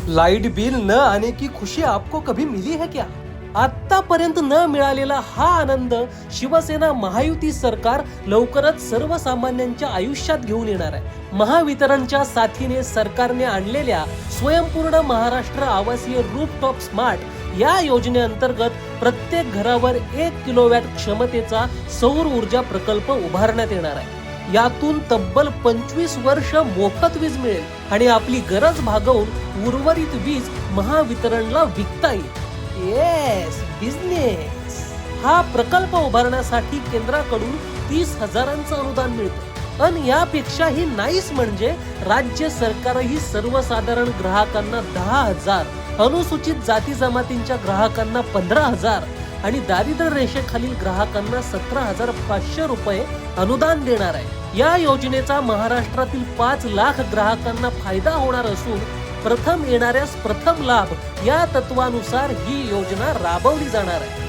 Light bill न आने की खुशी आपको कभी मिली है क्या? आतापर्यंत न मिळालेला हा आनंद शिवसेना महायुती सरकार लवकरच सर्वसामान्यांच्या आयुष्यात घेऊन येणार आहे. महावितरणच्या साथीने सरकारने आणलेल्या स्वयंपूर्ण महाराष्ट्र आवासीय रूफटॉप स्मार्ट या योजनेअंतर्गत प्रत्येक घरावर 1 किलोवॅट क्षमतेचा सौर ऊर्जा प्रकल्प उभारण्यात येणार आहे. यातून तब्बल 25 वर्ष मोफत वीज मिळेल आणि आपली गरज भागवून उर्वरित वीज महावितरणला विकता येईल. Yes, business. हा प्रकल्प उभारण्यासाठी केंद्राकडून 30,000चं अनुदान मिळतं. आणि यापेक्षाही नाईस म्हणजे राज्य सरकारही सर्वसाधारण ग्राहकांना 10,000, अनुसूचित जाती जमातींच्या ग्राहकांना 15,000 आणि दारिद्र्य रेषेखालील ग्राहकांना 17,500 रुपये अनुदान देणार आहे. या योजनेचा महाराष्ट्रातील 5 लाख ग्राहकांना फायदा होणार असून प्रथम येणाऱ्यास प्रथम लाभ या तत्वानुसार ही योजना राबवली जाणार आहे.